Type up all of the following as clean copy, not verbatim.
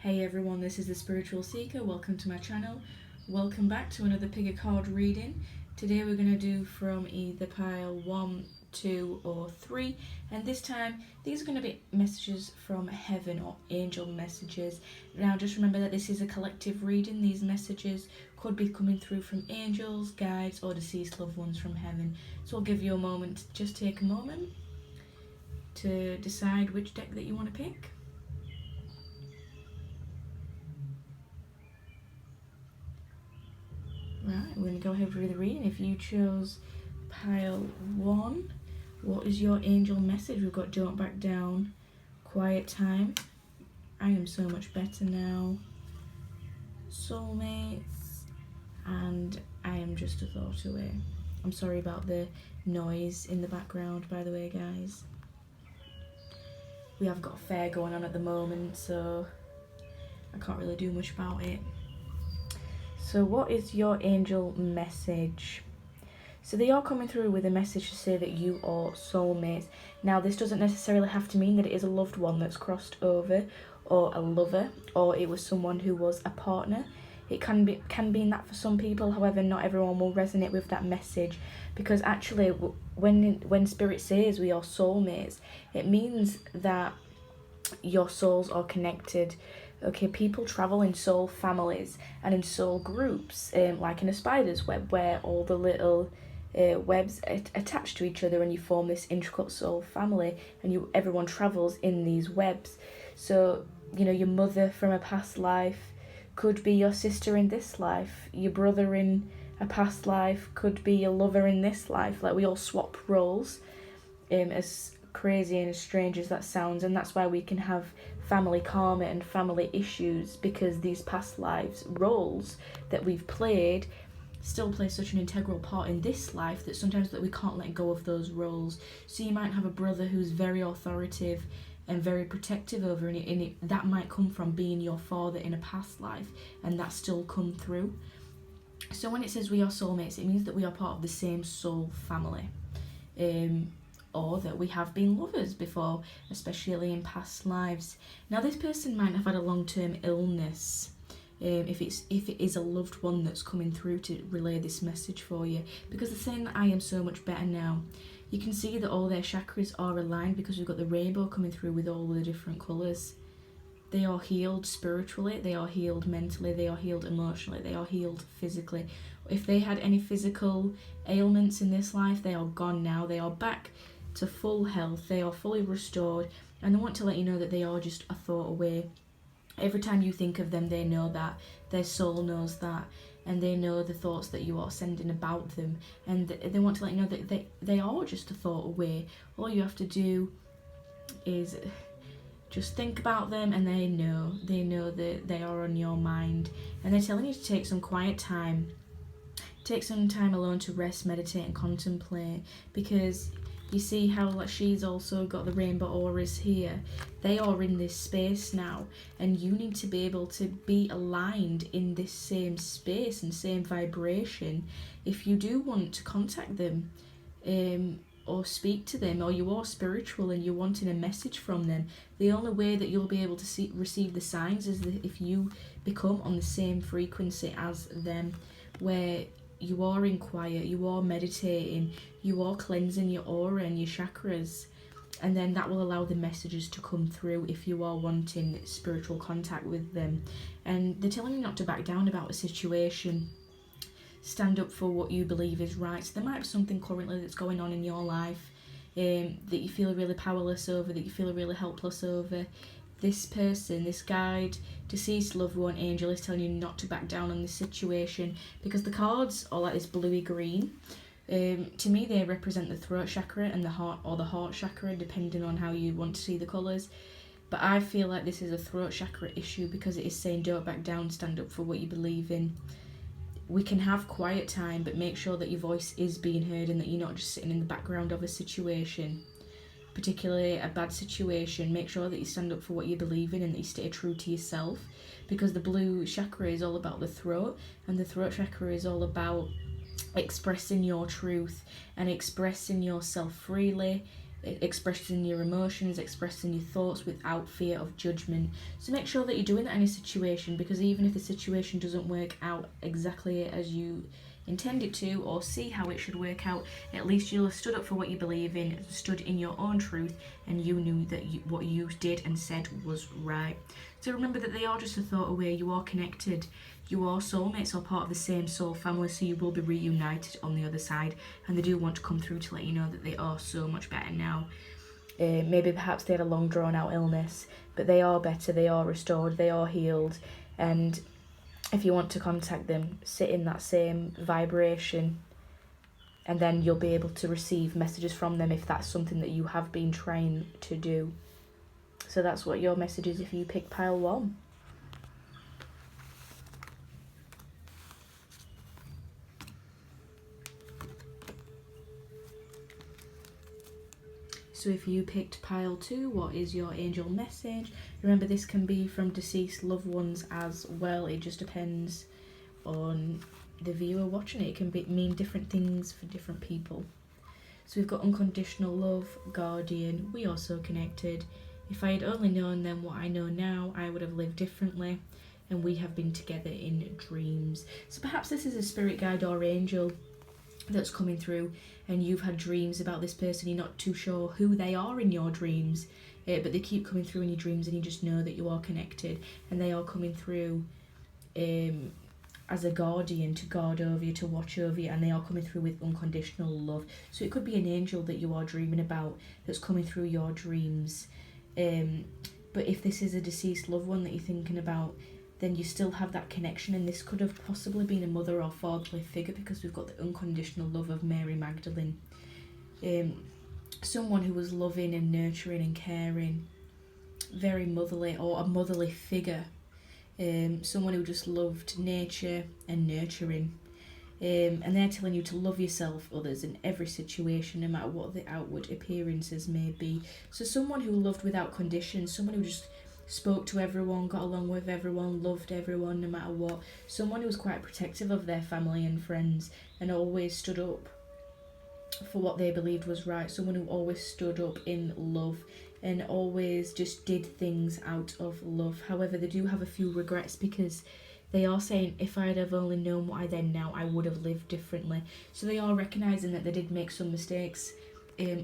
Hey everyone, this is the Spiritual Seeker. Welcome to my channel. Welcome back to another pick a card reading. Today we're going to do from either pile 1, 2 or 3, and this time these are going to be messages from heaven or angel messages. Now just remember that this is a collective reading. These messages could be coming through from angels, guides or deceased loved ones from heaven. So I'll give you a moment, just take a moment to decide which deck that you want to pick. Right, we're going to go ahead with the reading. If you chose pile 1, what is your angel message? We've got don't back down, quiet time, I am so much better now, soulmates, and I am just a thought away. I'm sorry about the noise in the background, by the way, guys. We have got a fair going on at the moment, so I can't really do much about it. So what is your angel message? So they are coming through with a message to say that you are soulmates. Now this doesn't necessarily have to mean that it is a loved one that's crossed over, or a lover, or it was someone who was a partner. It can mean that for some people. However, not everyone will resonate with that message, because actually when spirit says we are soulmates, it means that your souls are connected. Okay, people travel in soul families and in soul groups, like in a spider's web, where all the little webs attach to each other and you form this intricate soul family, and everyone travels in these webs. So, you know, your mother from a past life could be your sister in this life. Your brother in a past life could be your lover in this life. Like, we all swap roles, as crazy and as strange as that sounds, and that's why we can have family karma and family issues, because these past lives roles that we've played still play such an integral part in this life that sometimes that we can't let go of those roles. So you might have a brother who's very authoritative and very protective over, and that might come from being your father in a past life, and that still come through. So when it says we are soulmates, it means that we are part of the same soul family, or that we have been lovers before, especially in past lives. Now this person might have had a long-term illness, if it is a loved one that's coming through to relay this message for you, because they're saying that I am so much better now. You can see that all their chakras are aligned, because we've got the rainbow coming through with all the different colours. They are healed spiritually, they are healed mentally, they are healed emotionally, they are healed physically. If they had any physical ailments in this life, they are gone now. They are back to full health, they are fully restored, and they want to let you know that they are just a thought away. Every time you think of them, they know that, their soul knows that, and they know the thoughts that you are sending about them, and they want to let you know that they are just a thought away. All you have to do is just think about them, and they know that they are on your mind, and they're telling you to take some quiet time, take some time alone to rest, meditate and contemplate, because you see how, like, she's also got the rainbow auras here. They are in this space now, and you need to be able to be aligned in this same space and same vibration if you do want to contact them, or speak to them, or you are spiritual and you're wanting a message from them. The only way that you'll be able to receive the signs is that if you become on the same frequency as them, where you are in quiet, you are meditating, you are cleansing your aura and your chakras, and then that will allow the messages to come through if you are wanting spiritual contact with them. And they're telling you not to back down about a situation. Stand up for what you believe is right. So there might be something currently that's going on in your life, that you feel really powerless over, that you feel really helpless over. This person, this guide, deceased loved one, angel, is telling you not to back down on this situation, because the cards are like this bluey green. To me, they represent the throat chakra and the heart, or the heart chakra, depending on how you want to see the colours. But I feel like this is a throat chakra issue, because it is saying don't back down, stand up for what you believe in. We can have quiet time, but make sure that your voice is being heard and that you're not just sitting in the background of a situation, particularly a bad situation. Make sure that you stand up for what you believe in and that you stay true to yourself, because the blue chakra is all about the throat, and the throat chakra is all about expressing your truth and expressing yourself freely, expressing your emotions, expressing your thoughts without fear of judgment. So make sure that you're doing that in a situation, because even if the situation doesn't work out exactly as you intend it to, or see how it should work out, at least you'll have stood up for what you believe in, stood in your own truth, and you knew that what you did and said was right. So remember that they are just a thought away. You are connected. You are soulmates or part of the same soul family, so you will be reunited on the other side, and they do want to come through to let you know that they are so much better now. Maybe perhaps they had a long drawn out illness, but they are better, they are restored, they are healed. And if you want to contact them, sit in that same vibration, and then you'll be able to receive messages from them if that's something that you have been trying to do. So that's what your message is if you pick pile 1. So if you picked pile 2, what is your angel message? Remember, this can be from deceased loved ones as well. It just depends on the viewer watching it. It can mean different things for different people. So we've got unconditional love, guardian, we are so connected. If I had only known then what I know now, I would have lived differently, and we have been together in dreams. So perhaps this is a spirit guide or angel that's coming through, and you've had dreams about this person. You're not too sure who they are in your dreams, but they keep coming through in your dreams, and you just know that you are connected, and they are coming through as a guardian to guard over you, to watch over you, and they are coming through with unconditional love. So it could be an angel that you are dreaming about that's coming through your dreams. But if this is a deceased loved one that you're thinking about, then you still have that connection, and this could have possibly been a mother or fatherly figure, because we've got the unconditional love of Mary Magdalene. Someone who was loving and nurturing and caring, very motherly, or a motherly figure. Someone who just loved nature and nurturing. And they're telling you to love yourself, others, in every situation, no matter what the outward appearances may be. So someone who loved without condition, someone who just spoke to everyone, got along with everyone, loved everyone no matter what. Someone who was quite protective of their family and friends, and always stood up for what they believed was right. Someone who always stood up in love and always just did things out of love. However, they do have a few regrets, because they are saying, if I'd have only known what I then know, I would have lived differently. So they are recognising that they did make some mistakes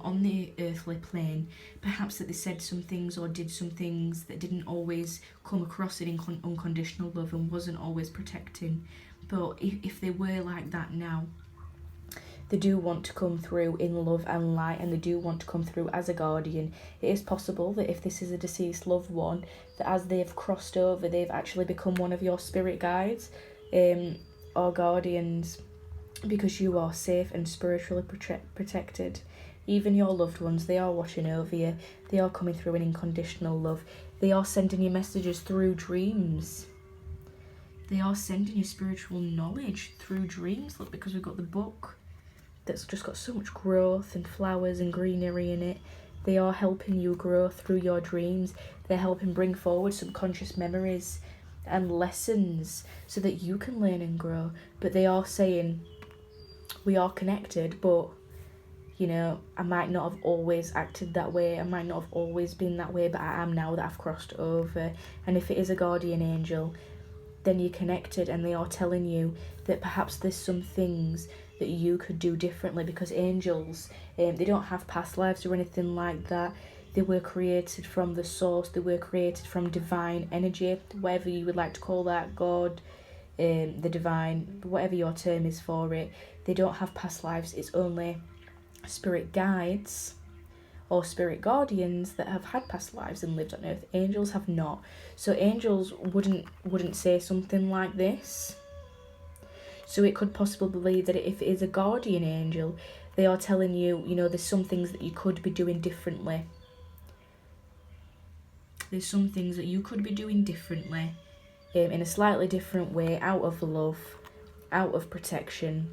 on the earthly plane. Perhaps that they said some things or did some things that didn't always come across in unconditional love and wasn't always protecting. But if they were like that now, they do want to come through in love and light, and they do want to come through as a guardian. It is possible that if this is a deceased loved one, that as they've crossed over, they've actually become one of your spirit guides or guardians, because you are safe and spiritually protected. Even your loved ones, they are watching over you. They are coming through in unconditional love. They are sending you messages through dreams. They are sending you spiritual knowledge through dreams. Look, because we've got the book that's just got so much growth and flowers and greenery in it. They are helping you grow through your dreams. They're helping bring forward subconscious memories and lessons so that you can learn and grow. But they are saying, we are connected, but you know, I might not have always acted that way, I might not have always been that way, but I am now that I've crossed over. And if it is a guardian angel, then you're connected, and they are telling you that perhaps there's some things that you could do differently, because angels, they don't have past lives or anything like that. They were created from the source, they were created from divine energy, whatever you would like to call that, God, the divine, whatever your term is for it. They don't have past lives. It's only spirit guides or spirit guardians that have had past lives and lived on earth. Angels have not. So angels wouldn't say something like this. So it could possibly be that if it is a guardian angel, they are telling you, you know, there's some things that you could be doing differently. There's some things that you could be doing differently, in a slightly different way, out of love, out of protection.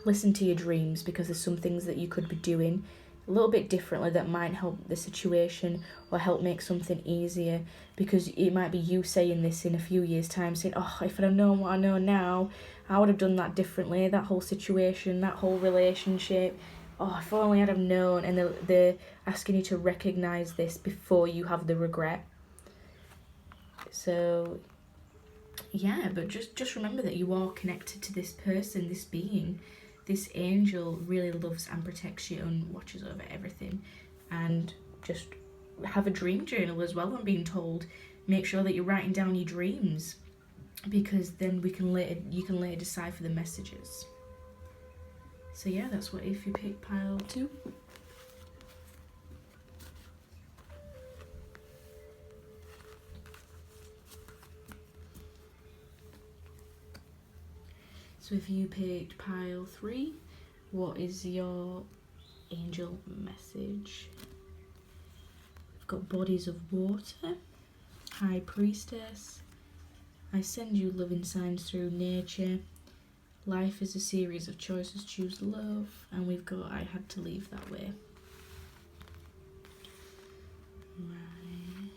Listen to your dreams, because there's some things that you could be doing a little bit differently that might help the situation or help make something easier, because it might be you saying this in a few years' time, saying, oh, if I'd have known what I know now, I would have done that differently, that whole situation, that whole relationship, oh, if only I'd have known, and they're asking you to recognise this before you have the regret. So yeah, but just remember that you are connected to this person, this being. This angel really loves and protects you and watches over everything. And just have a dream journal as well. I'm being told, make sure that you're writing down your dreams, because then you can later decipher the messages. So yeah, that's what if you pick pile 2. So if you picked pile 3, what is your angel message? We've got bodies of water, high priestess, I send you loving signs through nature, life is a series of choices, choose love, and we've got I had to leave that way. Right.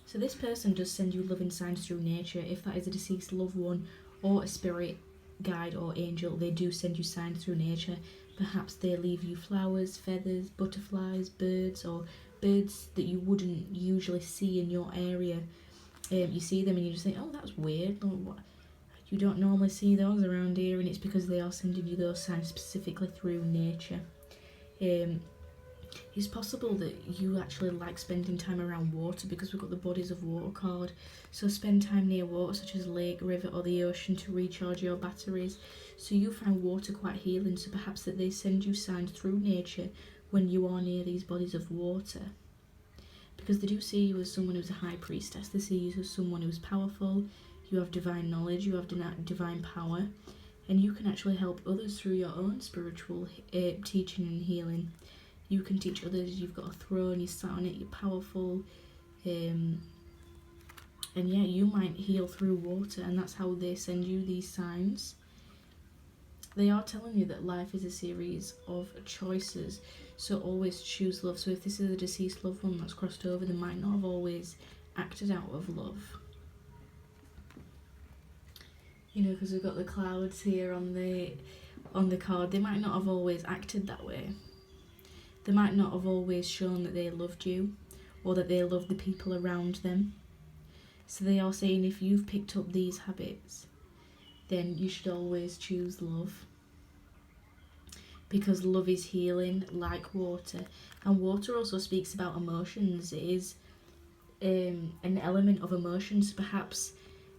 So this person does send you loving signs through nature. If that is a deceased loved one or a spirit guide or angel, they do send you signs through nature. Perhaps they leave you flowers, feathers, butterflies, birds, or birds that you wouldn't usually see in your area. You see them and you just think, oh, that's weird. You don't normally see those around here, and it's because they are sending you those signs specifically through nature. It's possible that you actually like spending time around water, because we've got the bodies of water card. So spend time near water, such as a lake, river, or the ocean, to recharge your batteries. So you find water quite healing, so perhaps that they send you signs through nature when you are near these bodies of water. Because they do see you as someone who's a high priestess. They see you as someone who's powerful, you have divine knowledge, you have divine power, and you can actually help others through your own spiritual teaching and healing. You can teach others, you've got a throne, you sat on it, you're powerful, and yeah, you might heal through water, and that's how they send you these signs. They are telling you that life is a series of choices, so always choose love. So if this is a deceased loved one that's crossed over, they might not have always acted out of love. You know, because we've got the clouds here on the card. They might not have always acted that way. They might not have always shown that they loved you, or that they loved the people around them. So they are saying, if you've picked up these habits, then you should always choose love. Because love is healing, like water. And water also speaks about emotions. It is an element of emotions. Perhaps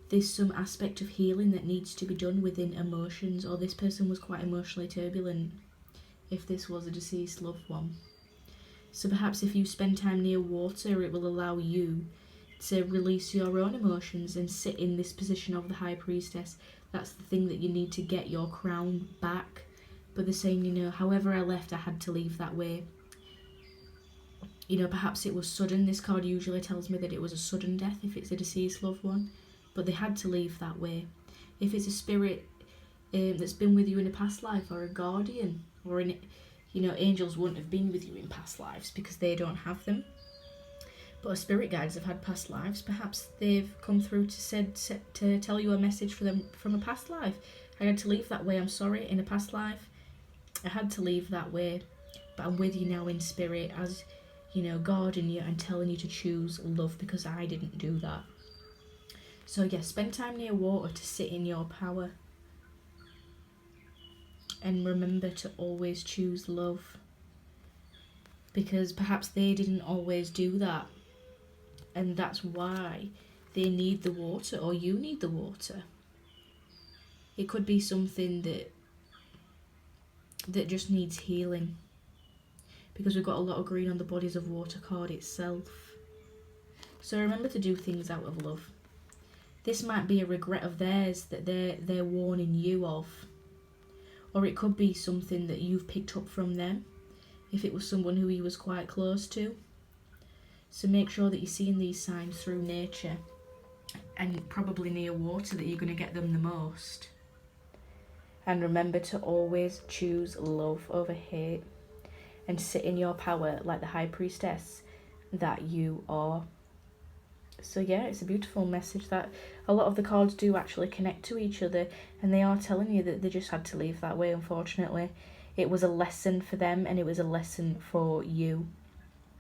there's some aspect of healing that needs to be done within emotions, or this person was quite emotionally turbulent, if this was a deceased loved one. So perhaps if you spend time near water, it will allow you to release your own emotions and sit in this position of the high priestess. That's the thing that you need to get your crown back. But they're saying, you know, however I left, I had to leave that way. You know, perhaps it was sudden. This card usually tells me that it was a sudden death if it's a deceased loved one. But they had to leave that way. If it's a spirit that's been with you in a past life, or a guardian, or angels wouldn't have been with you in past lives because they don't have them. But spirit guides have had past lives. Perhaps they've come through to tell you a message for them from a past life. I had to leave that way. I'm sorry. In a past life, I had to leave that way. But I'm with you now in spirit, as guarding you and telling you to choose love, because I didn't do that. So yeah, spend time near water to sit in your power. And remember to always choose love. Because perhaps they didn't always do that. And that's why they need the water, or you need the water. It could be something that just needs healing. Because we've got a lot of green on the bodies of water card itself. So remember to do things out of love. This might be a regret of theirs that they're warning you of. Or it could be something that you've picked up from them, if it was someone who you was quite close to. So make sure that you're seeing these signs through nature, and probably near water, that you're going to get them the most. And remember to always choose love over hate, and sit in your power like the high priestess that you are. So yeah, it's a beautiful message that a lot of the cards do actually connect to each other, and they are telling you that they just had to leave that way, unfortunately. It was a lesson for them, and it was a lesson for you,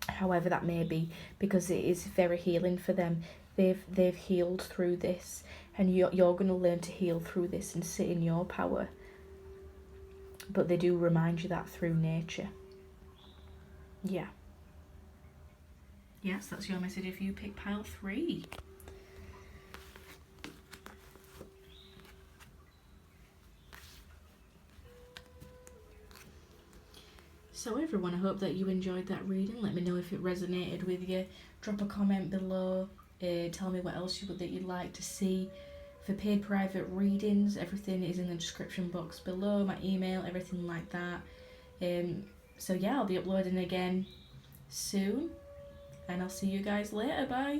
however that may be, because it is very healing for them. They've healed through this, and you're going to learn to heal through this and sit in your power. But they do remind you that through nature. Yeah. Yes, that's your message if you pick pile 3. So everyone, I hope that you enjoyed that reading. Let me know if it resonated with you. Drop a comment below. Tell me what else that you'd like to see. For paid private readings, everything is in the description box below. My email, everything like that. So yeah, I'll be uploading again soon. And I'll see you guys later. Bye.